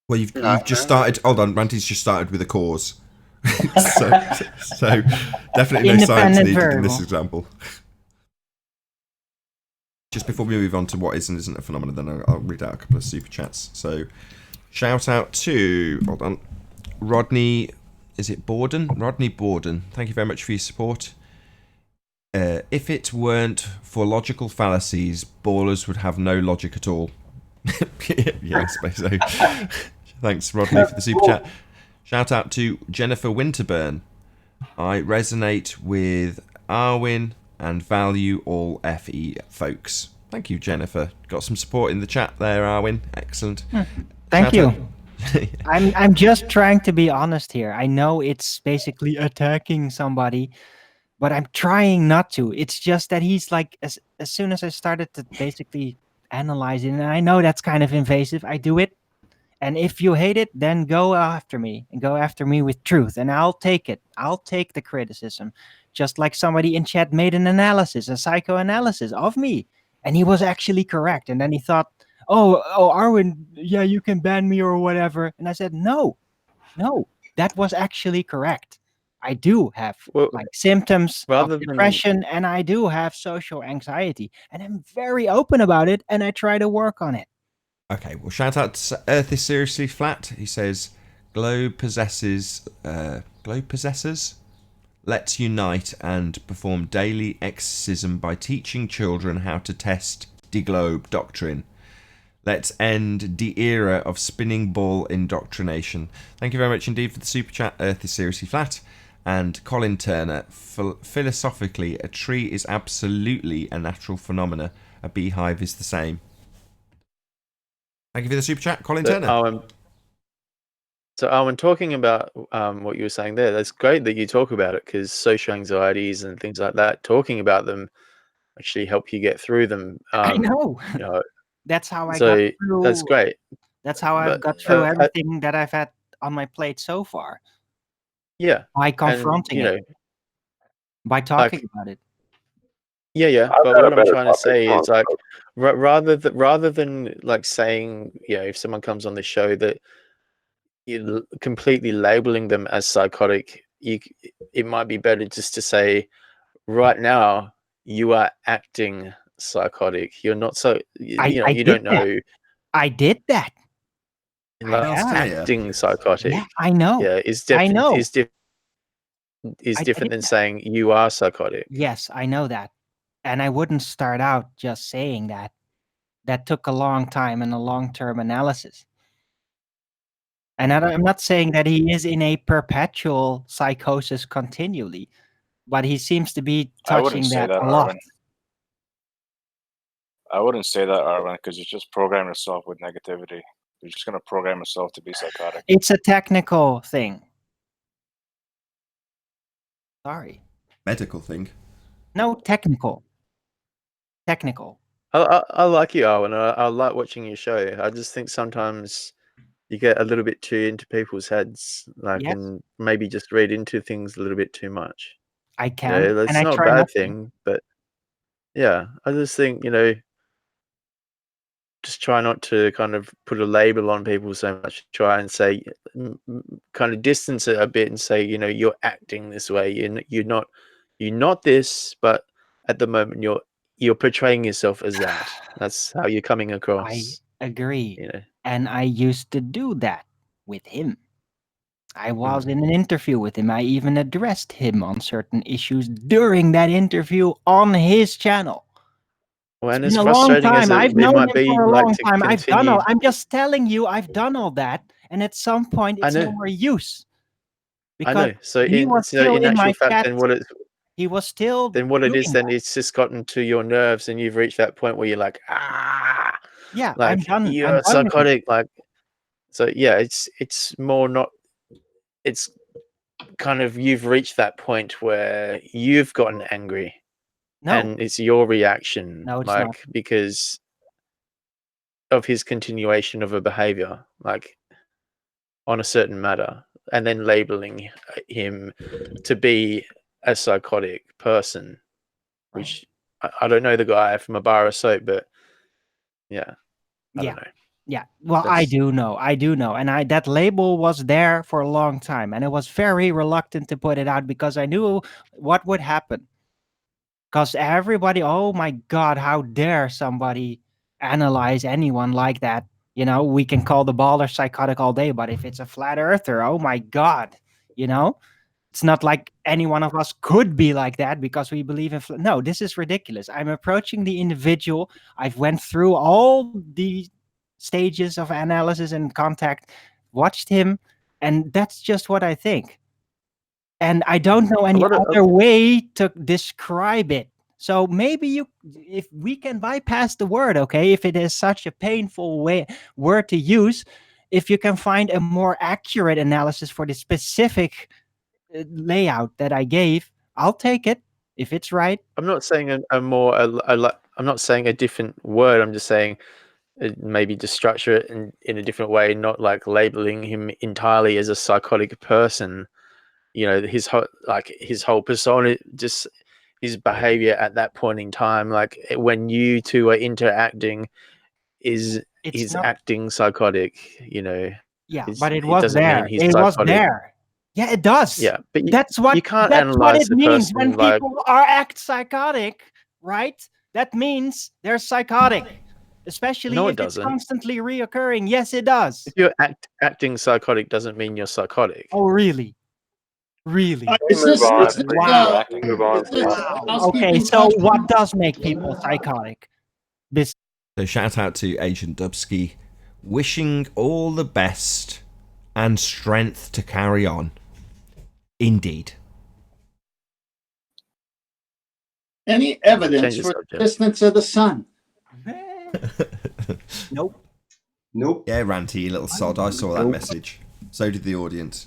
Well, you've just started. Hold on, Ranty's just started with a cause. so definitely no science needed in this example. Just before we move on to what is and isn't a phenomenon, then I'll read out a couple of super chats. So, shout out to, hold on, Rodney, is it Borden? Rodney Borden. Thank you very much for your support. If it weren't for logical fallacies, ballers would have no logic at all. Yeah, I suppose so. Thanks, Rodney, for the super chat. Shout out to Jennifer Winterburn. I resonate with Arwin and value all FE folks. Thank you, Jennifer. Got some support in the chat there, Arwin. Excellent. Thank you. I'm just trying to be honest here. I know it's basically attacking somebody, but I'm trying not to. It's just that he's like, as soon as I started to basically analyze it, and I know that's kind of invasive, I do it. And if you hate it, then go after me and go after me with truth. And I'll take it. I'll take the criticism. Just like somebody in chat made an analysis, a psychoanalysis of me. And he was actually correct. And then he thought, oh, Arwin, yeah, you can ban me or whatever. And I said, no, that was actually correct. I do have symptoms of depression and I do have social anxiety. And I'm very open about it and I try to work on it. Okay, well, shout out to Earth is Seriously Flat. He says, globe possessors, let's unite and perform daily exorcism by teaching children how to test the globe doctrine. Let's end the era of spinning ball indoctrination. Thank you very much indeed for the super chat, Earth is Seriously Flat. And Colin Turner, philosophically, a tree is absolutely a natural phenomena. A beehive is the same. Thank you for the super chat, Colin Turner. So, Arwen, talking about what you were saying there, that's great that you talk about it because social anxieties and things like that, talking about them actually help you get through them. I know. That's how I so got through. That's great. That's how I've got through everything that I've had on my plate so far. Yeah. By confronting it. By talking about it. Yeah. But what I'm trying to say is like, rather than like saying, if someone comes on the show that you're completely labeling them as psychotic, it might be better just to say, right now you are acting psychotic. You're not so you don't know. I did that. Acting psychotic. Yeah, I know. Yeah, is different than saying you are psychotic. Yes, I know that. And I wouldn't start out just saying that. That took a long time and a long-term analysis. And I'm not saying that he is in a perpetual psychosis continually, but he seems to be I wouldn't touching say that that, a lot. Arvin. I wouldn't say that, Arvin, because you just program yourself with negativity. You're just gonna program yourself to be psychotic. It's a technical thing. Sorry. Medical thing. No, technical. Technical. I like you, Owen. I like watching your show. I just think sometimes you get a little bit too into people's heads, like, Yes. and maybe just read into things a little bit too much. I You can, know, and that's I not a try bad not to. thing, but yeah, I just think, you know, just try not to kind of put a label on people so much. Try and say, kind of distance it a bit and say, you know, you're acting this way. You're not this, but at the moment you're portraying yourself as that. That's how you're coming I across. agree. You know, And I used to do that with him. I was in an interview with him. I even addressed him on certain issues during that interview on his channel. well, and It's as been a long frustrating as time. I've it known might him be, for a like, long to time. I've done all. continue. I'm just telling you, I've done all that, and at some point, I it's no know. more use. I Because know. So he was still in in actual my fact, chat. then what it He was still is, doing then that. it's just gotten to your nerves, and you've reached that point where you're like, Yeah, I'm like done. I'm you're done with it. psychotic. Like, so yeah, it's more not. It's kind of you've reached that point where you've gotten angry, No, and it's your reaction, no, it's not. like because of his continuation of a behavior, like on a certain matter, and then labeling him to be a psychotic person, which I don't know the guy from a bar of soap, but yeah, I Yeah. don't know. Yeah. Well, I That's do know. I do know. And that label was there for a long time. And I was very reluctant to put it out because I knew what would happen. Because everybody, oh my God, how dare somebody analyze anyone like that? You know, we can call the baller psychotic all day, but if it's a flat earther, oh my God, you know? It's not like any one of us could be like that because we believe in. No, this is ridiculous. I'm approaching the individual. I've went through all the stages of analysis and contact, watched him, and that's just what I think. And I don't know any other way to describe it. So maybe if we can bypass the word, okay, if it is such a painful word to use, if you can find a more accurate analysis for the specific layout that I gave, I'll take it if it's right. I'm not saying I'm not saying a different word. I'm just saying maybe just structure it in a different way, not like labeling him entirely as a psychotic person. You know, his whole persona, just his behavior at that point in time, like when you two are interacting, is acting psychotic. You know, Yeah, but it it was doesn't mean there. he's It was psychotic. there. Yeah, it does. Yeah, but that's what you can't that's what analyze it the means when person like. people act psychotic, right? That means they're psychotic, especially No, if it it's doesn't. constantly reoccurring. Yes, it does. If you're acting psychotic, doesn't mean you're psychotic. Oh, really? Really? Wow. Okay, so what does make people psychotic? So shout out to Agent Dubsky, wishing all the best and strength to carry on. Indeed. Any evidence for the existence of the sun? Nope. Nope. Yeah, Ranty, you little sod. I saw that message. So did the audience.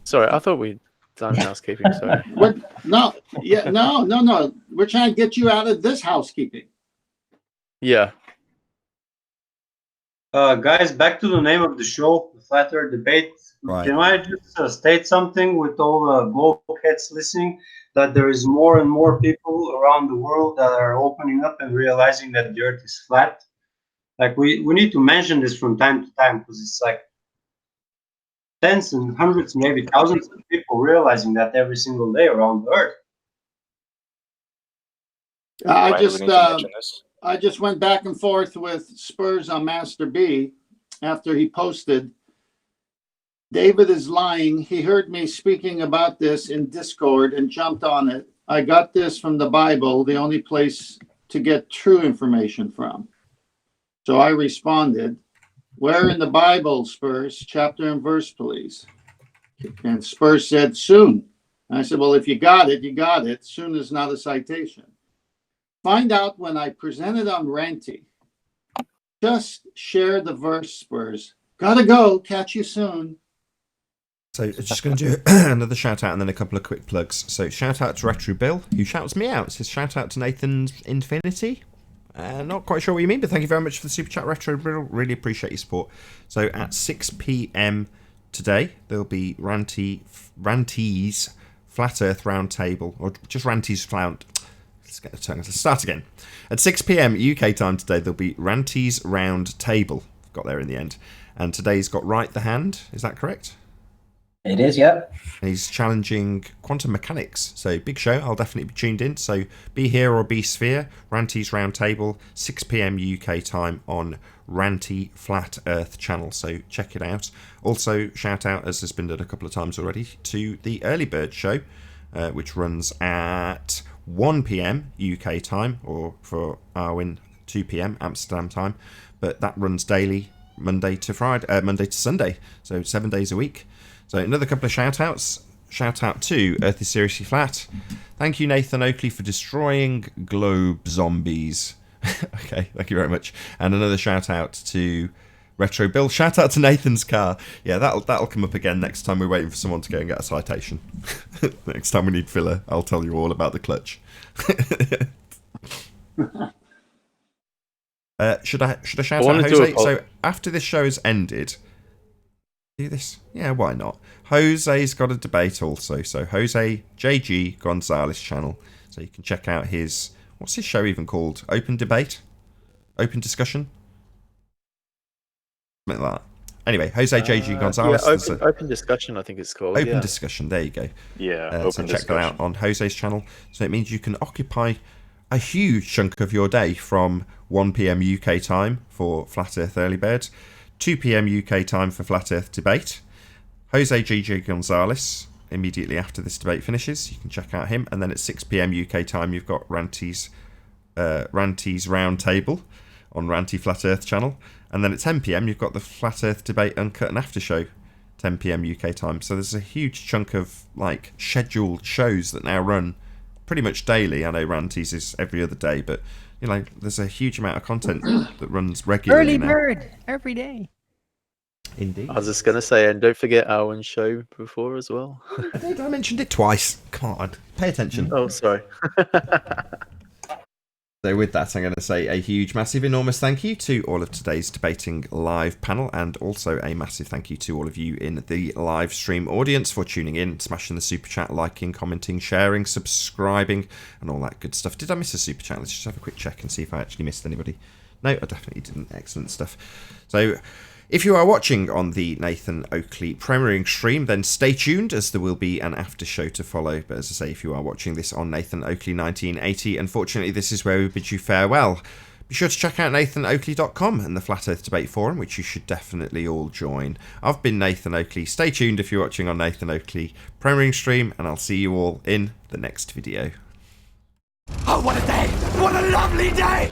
Sorry, I thought we'd done housekeeping. Sorry. No. We're trying to get you out of this housekeeping. Yeah. Guys, back to the name of the show, the Flat Earth Debate. Right. Can I just state something with all the blowheads listening, that there is more and more people around the world that are opening up and realizing that the Earth is flat? Like we need to mention this from time to time, because it's like tens and hundreds, maybe thousands of people realizing that every single day around the Earth. I just went back and forth with Spurs on Master B after he posted, David is lying. He heard me speaking about this in Discord and jumped on it. I got this from the Bible, the only place to get true information from. So I responded, Where in the Bible, Spurs? Chapter and verse, please. And Spurs said, soon. And I said, well, if you got it, you got it. Soon is not a citation. Find out when I presented on Renty. Just share the verse, Spurs. Gotta go. Catch you soon. So just going to do another shout out and then a couple of quick plugs. So shout out to Retro Bill, who shouts me out. It says shout out to Nathan's Infinity. Not quite sure what you mean, but thank you very much for the super chat, Retro Bill. Really appreciate your support. So at 6 p.m. today, there'll be Ranty's Flat Earth Roundtable, or just Ranty's Flat. Let's start again. At 6 p.m. UK time today, there'll be Ranty's Round Table. Got there in the end. And today's got Right the Hand. Is that correct? It is, yeah. And he's challenging quantum mechanics. So big show. I'll definitely be tuned in. So be here or be sphere. Ranty's Round Table, 6 p.m. UK time on Ranty Flat Earth channel. So check it out. Also shout out, as has been done a couple of times already, to the Early Bird show, which runs at 1 p.m. UK time, or for Arwin 2 p.m. Amsterdam time. But that runs daily, Monday to Sunday. So 7 days a week. So another couple of shout-outs. Shout-out to Earth is Seriously Flat. Thank you, Nathan Oakley, for destroying globe zombies. Okay, thank you very much. And another shout-out to Retro Bill. Shout-out to Nathan's car. Yeah, that'll come up again next time we're waiting for someone to go and get a citation. Next time we need filler, I'll tell you all about the clutch. Should I shout out Jose? So after this show has ended... Do this? Yeah, why not? Jose's got a debate also. So Jose JG Gonzalez channel. So you can check out his, what's his show even called? Open Debate? Open Discussion? Something like that. Anyway, Jose JG Gonzalez. Yeah, open Discussion, I think it's called. Open Discussion, there you go. Yeah, so check that out on Jose's channel. So it means you can occupy a huge chunk of your day from 1 p.m. UK time for Flat Earth Early Bird, 2 p.m. UK time for Flat Earth Debate. Jose G.G. Gonzalez, immediately after this debate finishes. You can check out him. And then at 6 p.m. UK time, you've got Ranty's Round Table on Ranty Flat Earth channel. And then at 10 p.m, you've got the Flat Earth Debate Uncut and After Show, 10 p.m. UK time. So there's a huge chunk of like scheduled shows that now run pretty much daily. I know Ranty's is every other day, but you know, there's a huge amount of content that runs regularly Early now. bird every day. Indeed. I was just gonna say, and don't forget Owen's show before as well. I mentioned it twice. Come on, pay attention. Oh, sorry. So with that, I'm going to say a huge, massive, enormous thank you to all of today's debating live panel, and also a massive thank you to all of you in the live stream audience for tuning in, smashing the super chat, liking, commenting, sharing, subscribing, and all that good stuff. Did I miss a super chat? Let's just have a quick check and see if I actually missed anybody. No, I definitely didn't. Excellent stuff. So if you are watching on the Nathan Oakley premiering stream, then stay tuned, as there will be an after show to follow. But as I say, if you are watching this on Nathan Oakley 1980, unfortunately this is where we bid you farewell. Be sure to check out nathanoakley.com and the Flat Earth Debate Forum, which you should definitely all join. I've been Nathan Oakley. Stay tuned if you're watching on Nathan Oakley premiering stream, and I'll see you all in the next video. Oh, what a day! What a lovely day!